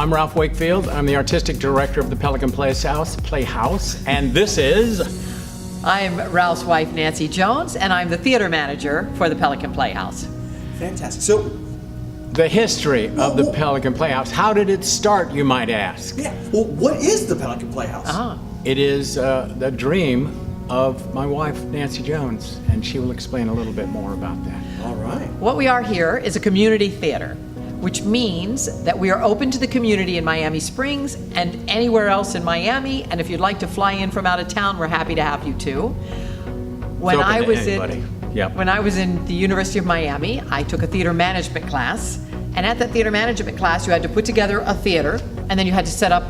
I'm Ralph Wakefield. I'm the artistic director of the Pelican Playhouse, and this is... I'm Ralph's wife, Nancy Jones, and I'm the theater manager for the Pelican Playhouse. Fantastic. So, the history of the Pelican Playhouse. How did it start, you might ask? yeah, well, what is the Pelican Playhouse? It is the dream of my wife, Nancy Jones, and she will explain a little bit more about that. All right. What we are here is a community theater, which means that we are open to the community in Miami Springs and anywhere else in Miami, and if you'd like to fly in from out of town, we're happy to have you too. When open I to was anybody. Yep. When I was in the University of Miami, I took a theater management class, and at that theater management class, you had to put together a theater, and then you had to set up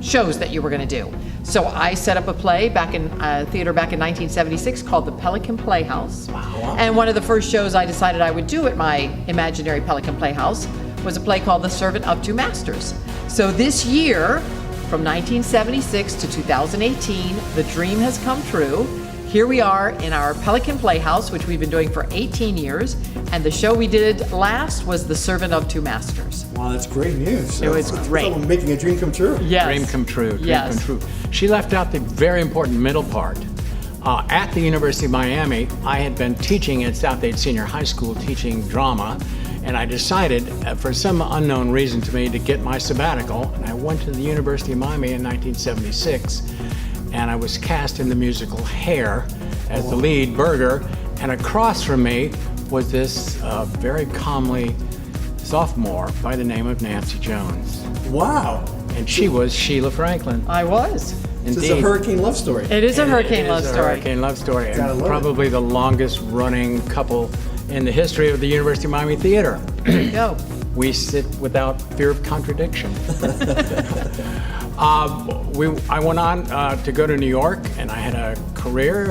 shows that you were going to do. So I set up a play back in theater back in 1976 called the Pelican Playhouse. Wow. And one of the first shows I decided I would do at my imaginary Pelican Playhouse was a play called The Servant of Two Masters. So this year, from 1976 to 2018, the dream has come true. Here we are in our Pelican Playhouse, which we've been doing for 18 years, and the show we did last was The Servant of Two Masters. Wow, that's great news. It was great. Someone making a dream come true. Yes. Dream come true, dream Yes. come true. She left out the very important middle part. At the University of Miami, I had been teaching at Southgate Senior High School, teaching drama, and I decided, for some unknown reason to me, to get my sabbatical, and I went to the University of Miami in 1976, and I was cast in the musical Hair as the lead, Berger, and across from me was this very comely sophomore by the name of Nancy Jones. Wow. And she was Sheila Franklin. I was. This is a hurricane love story. It is a hurricane love It is a story. hurricane love story, Gotta and love probably the longest running couple in the history of the University of Miami Theater. There you go. We sit without fear of contradiction. I went on to go to New York, and I had a career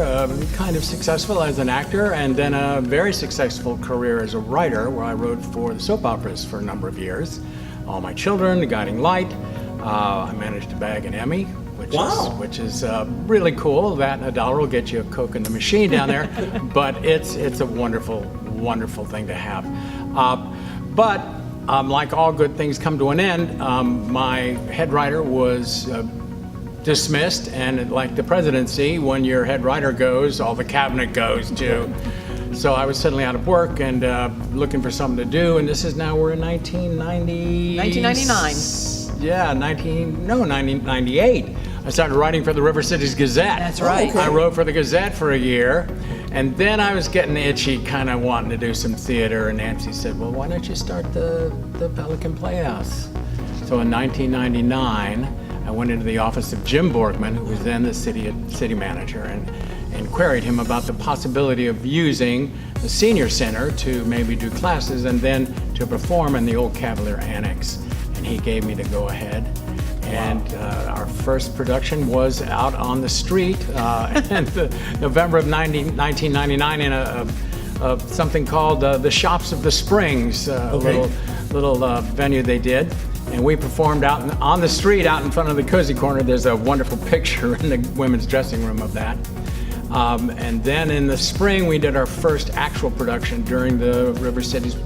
kind of successful as an actor, and then a very successful career as a writer, where I wrote for the soap operas for a number of years. All My Children, The Guiding Light. I managed to bag an Emmy, which is really cool. That and $1 will get you a Coke in the machine down there, but it's a wonderful, wonderful thing to have. But like all good things come to an end, my head writer was dismissed, and like the presidency, when your head writer goes, all the cabinet goes too. So I was suddenly out of work and looking for something to do, and this is now, we're in 1999. Yeah, 1998. I started writing for the River Cities Gazette. That's right. okay. I wrote for the Gazette for a year, and then I was getting itchy, kind of wanting to do some theater, and Nancy said, well, why don't you start the Pelican Playhouse? So in 1999, I went into the office of Jim Borgman, who was then the city manager, and queried him about the possibility of using the senior center to maybe do classes and then to perform in the old Cavalier Annex. And he gave me the go-ahead. And our first production was out on the street in November of 1999 in something called the Shops of the Springs, a little venue they did. And we performed out on the street, out in front of the Cozy Corner. There's a wonderful picture in the women's dressing room of that. And then in the spring, we did our first actual production during the River Cities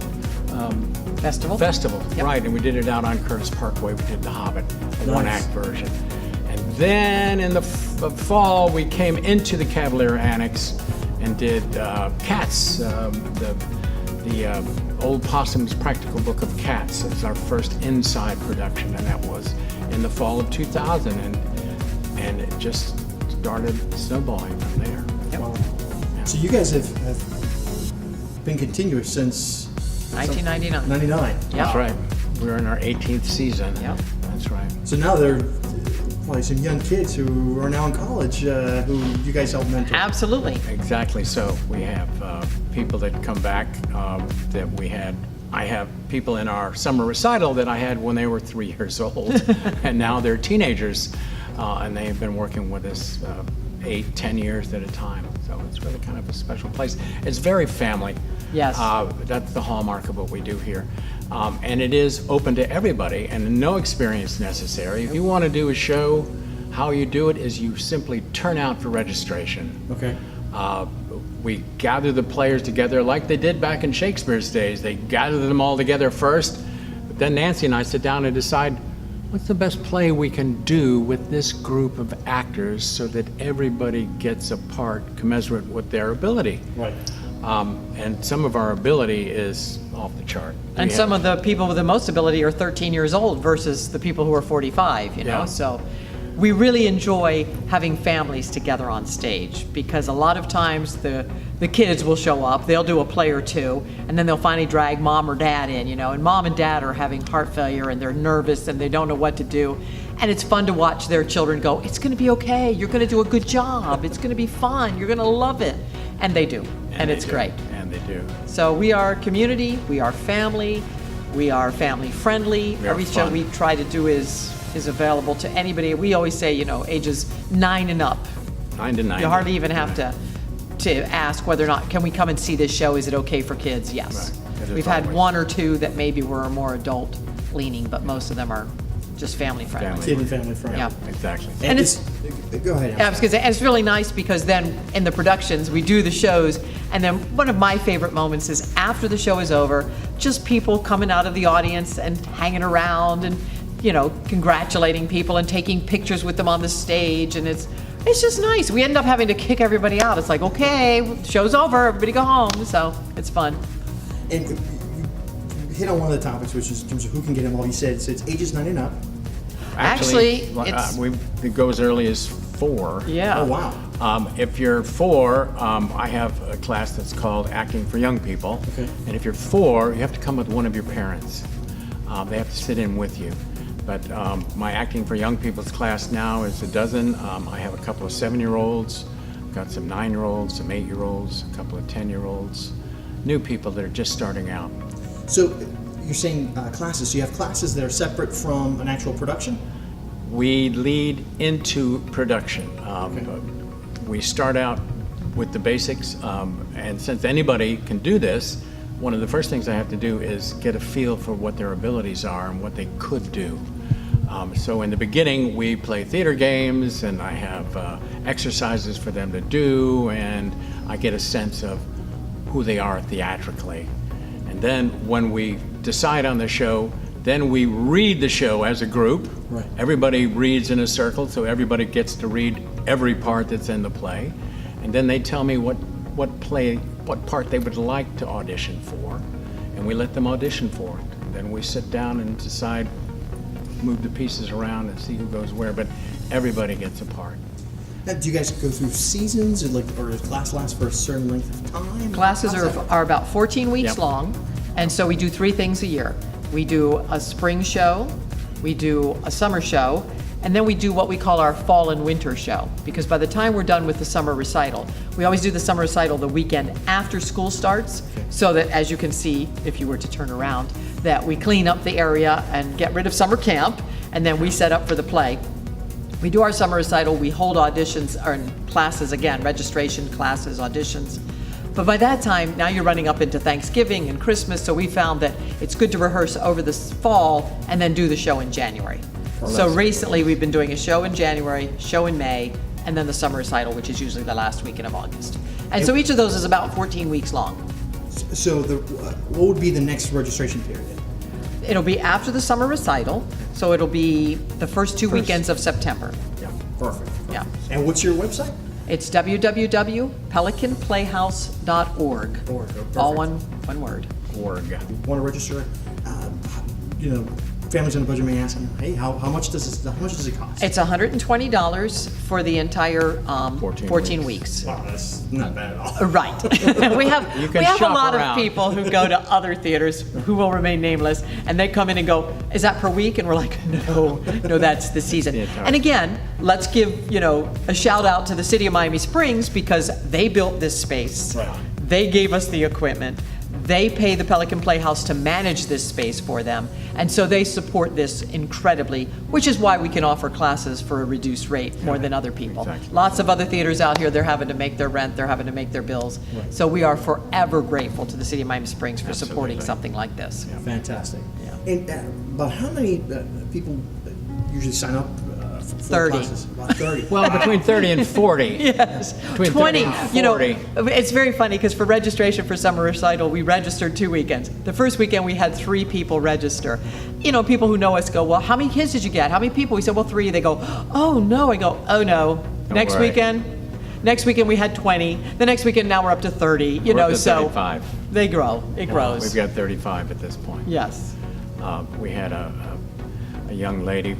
Festival. Yep. Right, and we did it out on Curtis Parkway. We did The Hobbit, a one-act version. And then in the fall, we came into the Cavalier Annex and did Cats, the Old Possum's Practical Book of Cats. It was our first inside production, and that was in the fall of 2000, and it just started snowballing from there. Yep. So you guys have been continuous since 1999. 99. That's right. We're in our 18th season. Yep. That's right. So now there are probably some young kids who are now in college who you guys help mentor. Absolutely. Exactly. So we have people that come back that we had. I have people in our summer recital that I had when they were 3 years old, and now they're teenagers, and they have been working with us 8, 10 years at a time. So it's really kind of a special place. It's very family. Yes. That's the hallmark of what we do here. And it is open to everybody, and no experience necessary. If you want to do a show, how you do it is you simply turn out for registration. Okay. We gather the players together like they did back in Shakespeare's days. They gather them all together first, but then Nancy and I sit down and decide what's the best play we can do with this group of actors so that everybody gets a part commensurate with their ability? Right. And some of our ability is off the chart. And some of the people with the most ability are 13 years old versus the people who are 45, you know? Yeah. So we really enjoy having families together on stage because a lot of times the kids will show up, they'll do a play or two, and then they'll finally drag mom or dad in, you know? And mom and dad are having heart failure and they're nervous and they don't know what to do. And it's fun to watch their children go, it's gonna be okay, you're gonna do a good job, it's gonna be fun, you're gonna love it. And they do, and it's great. And they do. So we are community, we are family friendly. We are Every show fun. we try to do is available to anybody. We always say, you know, ages 9 and up. 9 to 9. You hardly even have to ask whether or not, can we come and see this show? Is it okay for kids? Yes. Right. It is We've had always. 1 or 2 that maybe were more adult leaning, but most of them are just family friendly. Kid and family friendly. Yeah. Exactly. And it's go ahead. Yeah, I was gonna say, and it's really nice because then in the productions, we do the shows, and then one of my favorite moments is after the show is over, just people coming out of the audience and hanging around and, you know, congratulating people and taking pictures with them on the stage, and it's just nice. We end up having to kick everybody out. It's like, okay, show's over, everybody go home, so it's fun. And you hit on one of the topics, which is in terms of who can get involved. You said so it's ages 9 and up. Actually, it's- it goes as early as 4. Yeah. Oh, wow. If you're 4, I have a class that's called Acting for Young People. Okay. And if you're 4, you have to come with one of your parents. They have to sit in with you. But my Acting for Young People's class now is a dozen. I have a couple of 7-year-olds, got some 9-year-olds, some 8-year-olds, a couple of 10-year-olds, new people that are just starting out. So you're saying classes. So you have classes that are separate from an actual production? We lead into production. We start out with the basics, and since anybody can do this, one of the first things I have to do is get a feel for what their abilities are and what they could do. So in the beginning, we play theater games, and I have exercises for them to do, and I get a sense of who they are theatrically. And then when we decide on the show, then we read the show as a group. Right. Everybody reads in a circle, so everybody gets to read every part that's in the play. And then they tell me what part they would like to audition for, and we let them audition for it. Then we sit down and decide, move the pieces around and see who goes where, but everybody gets a part. Now, do you guys go through seasons, or does class last for a certain length of time? Classes How's that? are about 14 weeks Yep. long, and so we do 3 things a year. We do a spring show, we do a summer show, and then we do what we call our fall and winter show, because by the time we're done with the summer recital, we always do the summer recital the weekend after school starts, so that, as you can see, if you were to turn around, that we clean up the area and get rid of summer camp, and then we set up for the play. We do our summer recital, we hold auditions, or classes again, registration classes, auditions. But by that time, now you're running up into Thanksgiving and Christmas, so we found that it's good to rehearse over this fall and then do the show in January. So recently, we've been doing a show in January, show in May, and then the summer recital, which is usually the last weekend of August. And so each of those is about 14 weeks long. So what would be the next registration period? It'll be after the summer recital, so it'll be the first 2 weekends of September. Yeah, perfect. Yeah. And what's your website? It's www.pelicanplayhouse.org. Perfect. All one word. Org. Want to register? Families on a budget may ask, hey, how much does it cost? It's $120 for the entire 14 weeks. Wow, that's not bad at all. Right. we have You we can have a shop lot around. of people who go to other theaters who will remain nameless, and they come in and go, "Is that per week?" And we're like, "No, that's the season." The entire- And again, let's give a shout out to the city of Miami Springs because they built this space. Right. They gave us the equipment. They pay the Pelican Playhouse to manage this space for them, and so they support this incredibly, which is why we can offer classes for a reduced rate more than other people. Exactly. Lots of other theaters out here, they're having to make their rent, they're having to make their bills. So we are forever grateful to the city of Miami Springs for supporting Absolutely. something like this. Fantastic. Yeah. And about how many people usually sign up four 30. classes? About 30. Well, between 30 and 40. Yes, Between 20. 30 and You know, 40. it's very funny because for registration for summer recital, we registered 2 weekends. The first weekend we had 3 people register. You know, people who know us go, well, how many kids did you get? How many people? We said, well, 3. They go, oh no. I go, oh no. Next worry. weekend we had 20. The next weekend now we're up to 30. You We're know, up to so 35. they grow. It grows. We've got 35 at this point. Yes. We had a young lady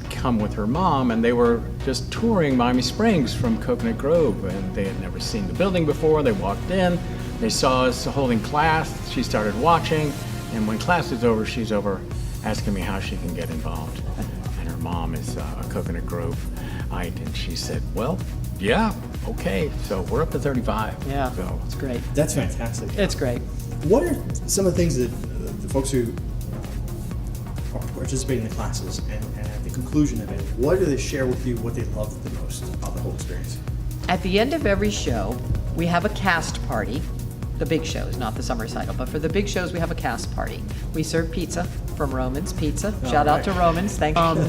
come with her mom, and they were just touring Miami Springs from Coconut Grove, and they had never seen the building before. They walked in, they saw us holding class, she started watching, and when class was over, she's over asking me how she can get involved. And her mom is a Coconut Groveite, and she said, well, yeah, okay, so we're up to 35. Yeah. So It's great. That's fantastic. It's great. What are some of the things that the folks who are participating in the classes and at the conclusion of it, what do they share with you what they love the most about the whole experience? At the end of every show, we have a cast party. The big shows, not the summer recital, but for the big shows, we have a cast party. We serve pizza from Roman's Pizza. Shout out to Roman's, thank you.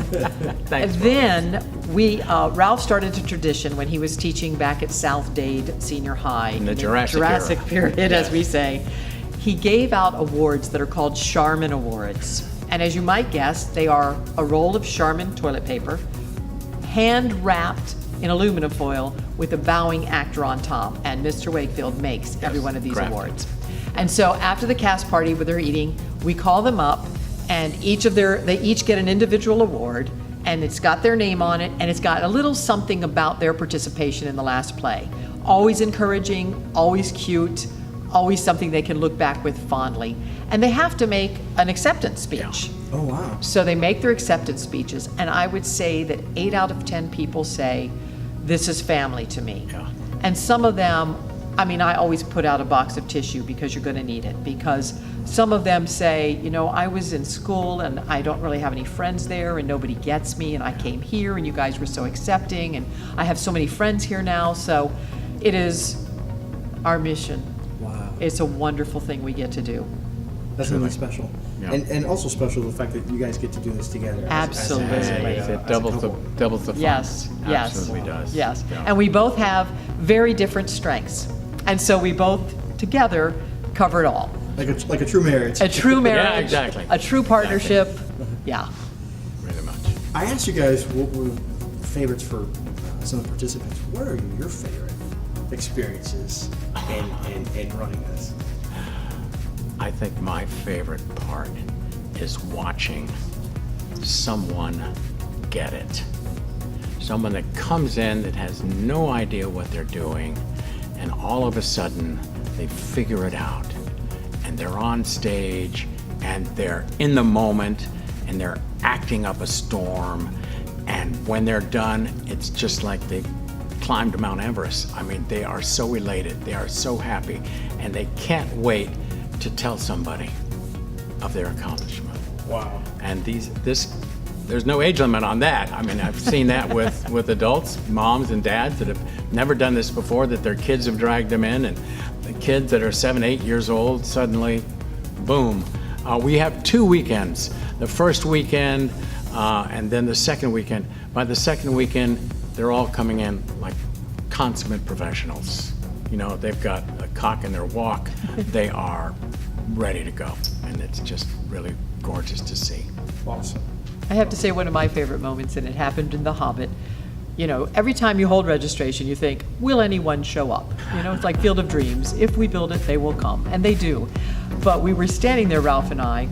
Thanks, And then we, Ralph started a tradition when he was teaching back at South Dade Senior High. In the Jurassic era. period, as Yes. we say. He gave out awards that are called Charmin Awards. And as you might guess, they are a roll of Charmin toilet paper, hand wrapped in aluminum foil with a bowing actor on top. And Mr. Wakefield makes every one of these crafted. awards. And so after the cast party where they're eating, we call them up, and they each get an individual award, and it's got their name on it, and it's got a little something about their participation in the last play. Always encouraging, always cute, always something they can look back with fondly. And they have to make an acceptance speech. Oh, wow. So they make their acceptance speeches, and I would say that 8 out of 10 people say, this is family to me. Yeah. And some of them, I mean, I always put out a box of tissue because you're going to need it, because some of them say, you know, I was in school and I don't really have any friends there and nobody gets me, and I came here and you guys were so accepting, and I have so many friends here now. So it is our mission. Wow. It's a wonderful thing we get to do. That's really special. Yeah. And also special the fact that you guys get to do this together. Absolutely. It doubles the fun. Yes, yes. Absolutely does. Yes, Yeah. and we both have very different strengths, and so we both together cover it all. Like a true marriage. A true marriage, exactly. a true partnership. Yeah. Really much. I asked you guys what were favorites for some of the participants. What are your favorite experiences in running this? I think my favorite part is watching someone get it. Someone that comes in that has no idea what they're doing, and all of a sudden they figure it out, and they're on stage and they're in the moment and they're acting up a storm, and when they're done, it's just like they climbed Mount Everest. I mean, they are so elated, they are so happy, and they can't wait to tell somebody of their accomplishment. Wow. And there's no age limit on that. I mean, I've seen that with adults, moms and dads that have never done this before, that their kids have dragged them in, and the kids that are 7, 8 years old, suddenly, boom. We have 2 weekends. The first weekend and then the second weekend. By the second weekend, they're all coming in like consummate professionals. You know, they've got a cock in their walk. They are ready to go. And it's just really gorgeous to see. Awesome. I have to say one of my favorite moments, and it happened in The Hobbit. You know, every time you hold registration, you think, will anyone show up? You know, it's like Field of Dreams. If we build it, they will come. And they do. But we were standing there, Ralph and I,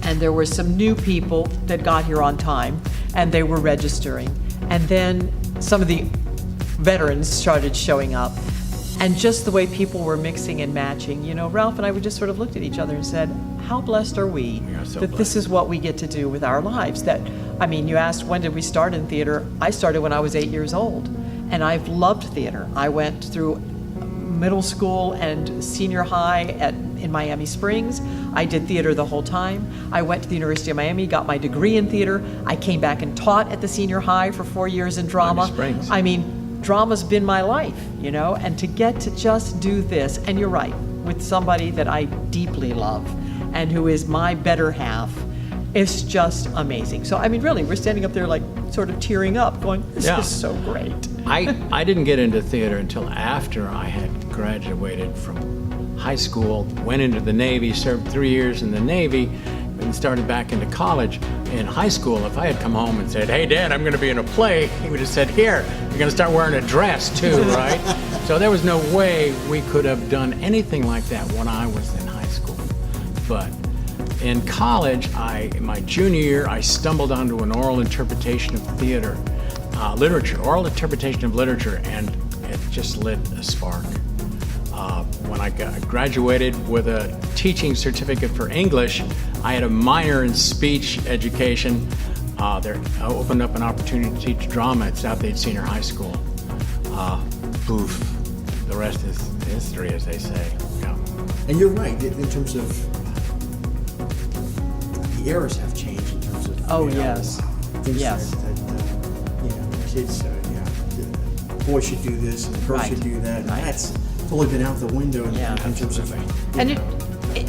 and there were some new people that got here on time, and they were registering. And then some of the veterans started showing up. And just the way people were mixing and matching, you know, Ralph and I would just sort of looked at each other and said, how blessed are we We are so that this blessed. is what we get to do with our lives? That, I mean, you asked when did we start in theater? I started when I was 8 years old, and I've loved theater. I went through middle school and senior high in Miami Springs. I did theater the whole time. I went to the University of Miami, got my degree in theater. I came back and taught at the senior high for 4 years in drama. Miami Springs. I mean, drama's been my life, you know, and to get to just do this, and you're right, with somebody that I deeply love and who is my better half, It's just amazing. So, I mean, really, we're standing up there like sort of tearing up, going, this Yeah. is so great. I didn't get into theater until after I had graduated from high school, went into the Navy, served 3 years in the Navy, and started back into college. In high school, if I had come home and said, hey, Dad, I'm going to be in a play, he would have said, here, you're going to start wearing a dress too, right? So there was no way we could have done anything like that when I was in high school. But in college, in my junior year, I stumbled onto an oral interpretation of theater, oral interpretation of literature, and it just lit a spark. When I graduated with a teaching certificate for English, I had a minor in speech education. There opened up an opportunity to teach drama at Southgate Senior High School. Poof, the rest is history, as they say. Yeah. And you're right, in terms of the eras have changed in terms of Oh, yes. things Yes. that kids the boy should do this and the girl Right. should do that, and Right. that's totally been out the window in terms of And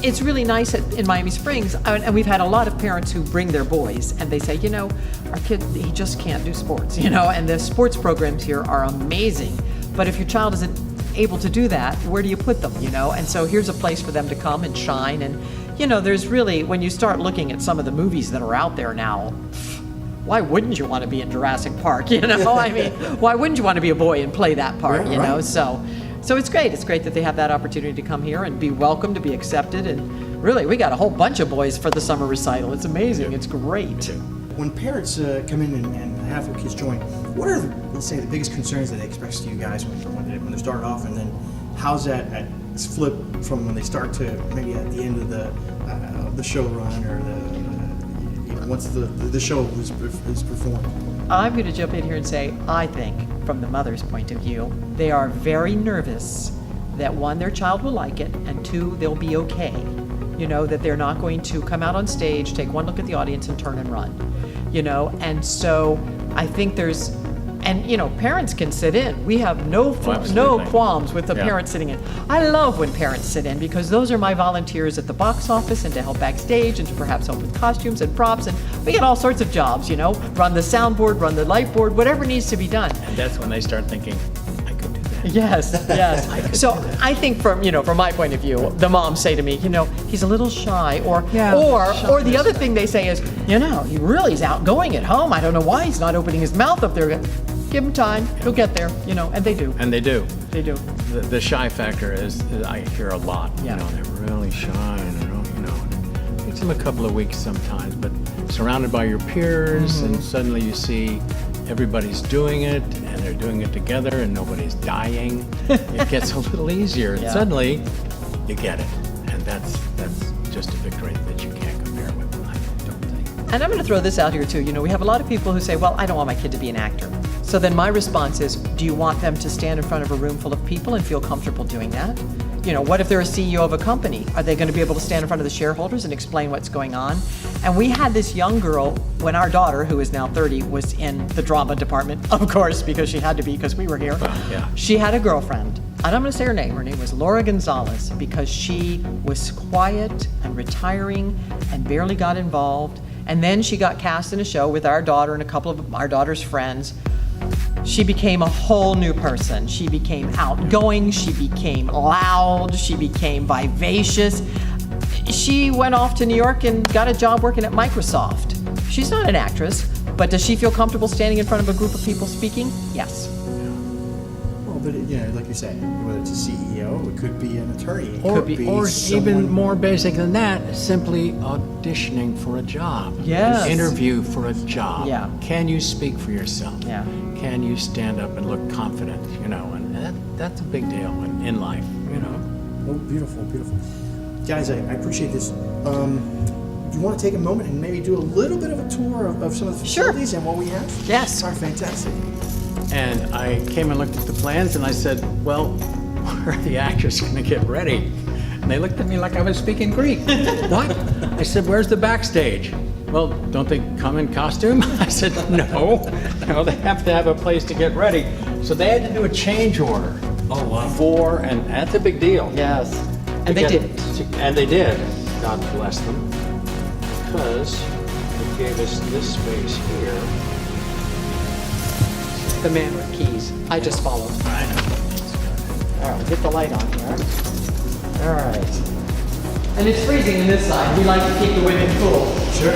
it's really nice in Miami Springs, and we've had a lot of parents who bring their boys, and they say, our kid, he just can't do sports, and the sports programs here are amazing. But if your child isn't able to do that, where do you put them, And so here's a place for them to come and shine. And, there's really, when you start looking at some of the movies that are out there now, why wouldn't you want to be in Jurassic Park, I mean, why wouldn't you want to be a boy and play that part, Right. So it's great. It's great that they have that opportunity to come here and be welcome, to be accepted. And really, we got a whole bunch of boys for the summer recital. It's amazing. It's great. When parents come in and have their kids join, what are, let's say, the biggest concerns that they express to you guys when they start off, and then how's that flip from when they start to maybe at the end of the show run, or once the show is performed? I'm going to jump in here and say, I think, from the mother's point of view, they are very nervous that one, their child will like it, and two, they'll be okay. That they're not going to come out on stage, take one look at the audience, and turn and run. And so I think parents can sit in. We have no absolutely. qualms with the Yeah. parents sitting in. I love when parents sit in, because those are my volunteers at the box office, and to help backstage, and to perhaps help with costumes and props, and we get all sorts of jobs, run the soundboard, run the light board, whatever needs to be done. And that's when they start thinking, I could do that. Yes. So I think from my point of view, the moms say to me, he's a little shy, or the other thing they say is, he really is outgoing at home. I don't know why he's not opening his mouth up there. Give him time, he'll get there, and they do. And they do. They do. The shy factor is I hear a lot. Yeah. They're really shy, and it takes them a couple of weeks sometimes, but surrounded by your peers, and suddenly you see everybody's doing it, and they're doing it together, and nobody's dying. It gets a little easier, and Yeah. suddenly you get it, and that's just a victory that you can't compare with, I don't think. And I'm going to throw this out here too. We have a lot of people who say, well, I don't want my kid to be an actor. So then my response is, do you want them to stand in front of a room full of people and feel comfortable doing that? What if they're a CEO of a company? Are they going to be able to stand in front of the shareholders and explain what's going on? And we had this young girl, when our daughter, who is now 30, was in the drama department, of course, because she had to be, because we were here. Yeah. She had a girlfriend, and I'm going to say her name. Her name was Laura Gonzalez, because she was quiet and retiring and barely got involved. And then she got cast in a show with our daughter and a couple of our daughter's friends. She became a whole new person. She became outgoing, she became loud, she became vivacious. She went off to New York and got a job working at Microsoft. She's not an actress, but does she feel comfortable standing in front of a group of people speaking? Yes. Well, but like you say, whether it's a CEO, it could be an attorney, it Or could be even someone- more basic than that, simply auditioning for a job. Yes. An interview for a job. Yeah. Can you speak for yourself? Yeah. Can you stand up and look confident? And that's a big deal in life. Oh, beautiful, beautiful. Guys, I appreciate this. Do you want to take a moment and maybe do a little bit of a tour of some of the Sure. facilities and what we have? Yes. All right, fantastic. And I came and looked at the plans, and I said, well, where are the actors going to get ready? And they looked at me like I was speaking Greek. What? I said, where's the backstage? Well, don't they come in costume? I said, no, they have to have a place to get ready. So they had to do a change order. Oh, wow. And that's a big deal. Yes. And they did. And they did. God bless them. Because gave us this space here. The man with keys. I just followed. I know. All right, get the light on here. All right. And it's freezing on this side. We like to keep the women cool. Sure.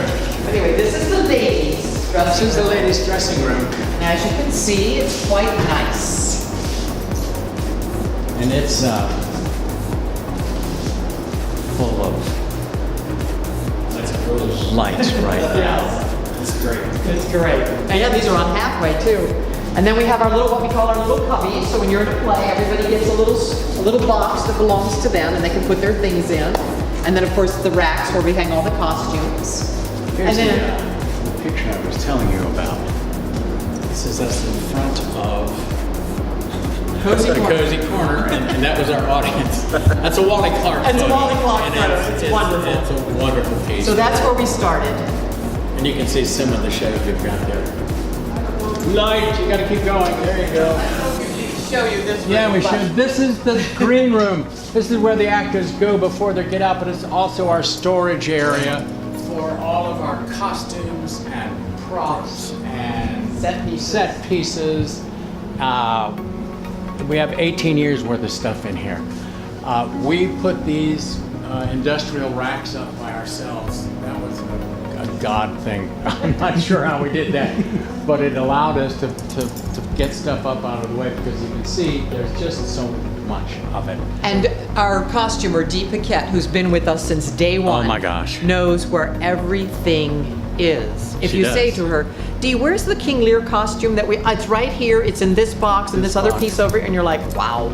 Anyway, this is the ladies' This dressing is the room. ladies' dressing room. And as you can see, it's quite nice. And it's full of lights right now. That's great. It's great. And yeah, these are on halfway too. And then we have our little, what we call our little cubbies. So when you're in a play, everybody gets a little box that belongs to them, and they can put their things in. And then of course the racks where we hang all the costumes. Here's and then, the picture I was telling you about. This is us in front of Cozy the Corner. Cozy Corner, and that was our audience. That's a Wally Clark It's a photo. Wally Clark And photo. It's wonderful. It's a wonderful piece. So that's where we started. And you can see some of the shows we've got there. Light, you gotta keep going. There you go. Show you this. Yeah, we should. This is the green room. This is where the actors go before they get out, but it's also our storage area for all of our costumes and props and set pieces. We have 18 years worth of stuff in here. We put these industrial racks up by ourselves. That was a God thing. I'm not sure how we did that, but it allowed us to get stuff up out of the way, because you can see there's just so much of it. And our costumer, Dee Paquette, who's been with us since day one, Oh my gosh. knows where everything is. If She you does. say to her, Dee, where's the King Lear costume that it's right here, it's in this box and this other box. piece over here, and you're like, wow.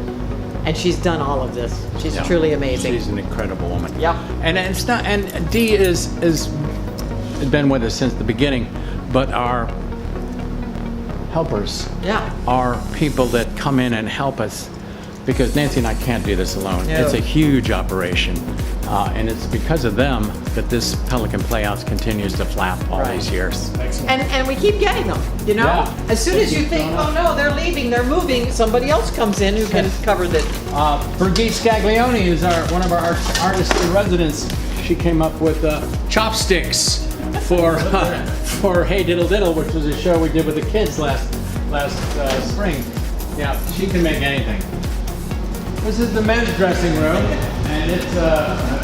And she's done all of this. She's Yeah. truly amazing. She's an incredible woman. Yeah. And it's not. And Dee has been with us since the beginning, but our helpers Yeah. are people that come in and help us, because Nancy and I can't do this alone. No. It's a huge operation, and it's because of them that this Pelican Playhouse continues to flap all Right. these years. And we keep getting them, you know? Yeah. As soon They as you keep think, going oh up. no, they're leaving, they're moving, somebody else comes in who can cover this. Brigitte Scaglione is one of our artists in residence. She came up with chopsticks for Hey Diddle Diddle, which was a show we did with the kids last spring. Yeah, she can make anything. This is the men's dressing room, and it's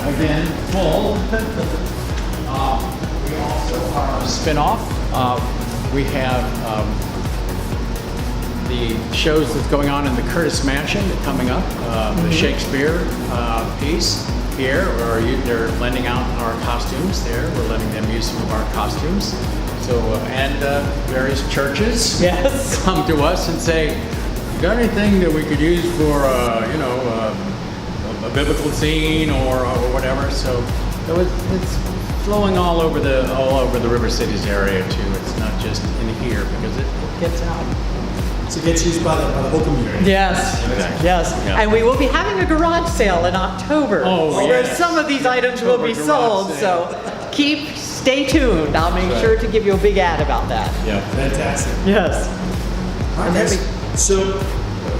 again full. We also are a spin-off. We have the shows that's going on in the Curtis Mansion coming up, the Shakespeare piece here, where they're lending out our costumes there. We're letting them use some of our costumes. So, and various churches Yes. come to us and say, you got anything that we could use for, a biblical scene or whatever? So it's flowing all over the River Cities area too. It's not just in here, because it gets out. So it gets used by the whole community. Yes, Exactly. yes. Yeah. And we will be having a garage sale in October. Oh, where yes. some of these items will be October sold, garage so stay tuned. I'll make Right. sure to give you a big ad about that. Yeah. Fantastic. Yes. All right, guys. So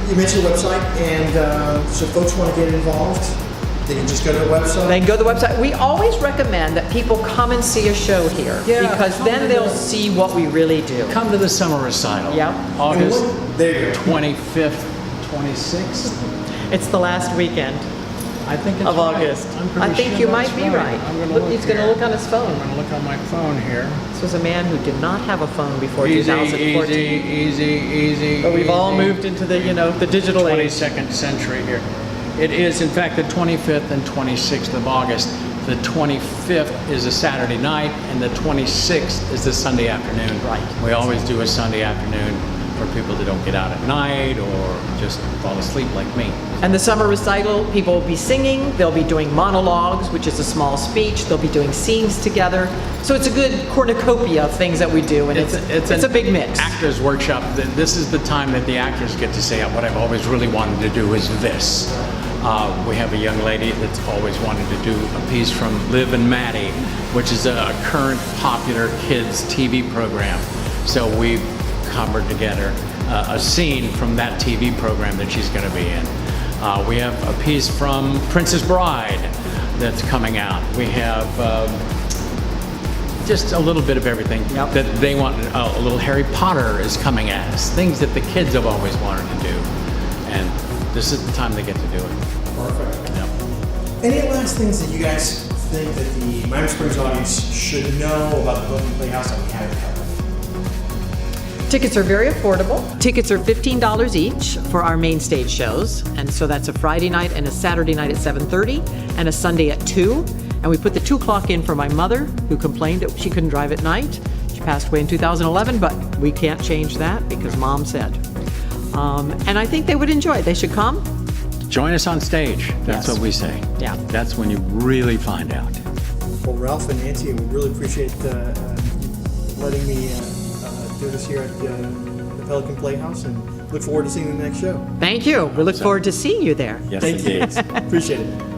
you mentioned the website, and so folks want to get involved, they can just go to the website. They can go to the website. We always recommend that people come and see a show here, Yeah, because come then to they'll the- see what we really do. Come to the summer recital. Yeah. August There you go. 25th, 26th. It's the last weekend I think it's of right. August. I'm pretty I think sure you that's might be right. I'm gonna Look, look he's going to here. look on his phone. I'm gonna look on my phone here. This was a man who did not have a phone before Easy, 2014. easy. But we've all easy. moved into the, the digital age. 22nd century here. It is, in fact, the 25th and 26th of August. The 25th is a Saturday night, and the 26th is the Sunday afternoon. Right. We always do a Sunday afternoon for people that don't get out at night or just fall asleep like me. And the summer recital, people will be singing, they'll be doing monologues, which is a small speech, they'll be doing scenes together. So it's a good cornucopia of things that we do, and it's a big mix. Actors workshop. This is the time that the actors get to say, what I've always really wanted to do is this. We have a young lady that's always wanted to do a piece from Liv and Maddie, which is a current popular kids TV program. So we've covered together a scene from that TV program that she's going to be in. We have a piece from Princess Bride that's coming out. We have just a little bit of everything Yep. that they want. A little Harry Potter is coming at us, things that the kids have always wanted to do, and this is the time they get to do it. Perfect. Yep. Any last things that you guys think that the Miami Springs audience should know about the Pelican Playhouse that we haven't covered? Tickets are very affordable. Tickets are $15 each for our main stage shows, and so that's a Friday night and a Saturday night at 7:30 and a Sunday at 2. And we put the 2 o'clock in for my mother, who complained that she couldn't drive at night. She passed away in 2011, but we can't change that because Mom said. And I think they would enjoy it. They should come. Join us on stage. That's Yes. what we say. Yeah. That's when you really find out. Well, Ralph and Nancy, we really appreciate letting me do this here at the Pelican Playhouse, and look forward to seeing you in the next show. Thank you. We look forward to seeing you there. Yes, Thank you. indeed. Appreciate it.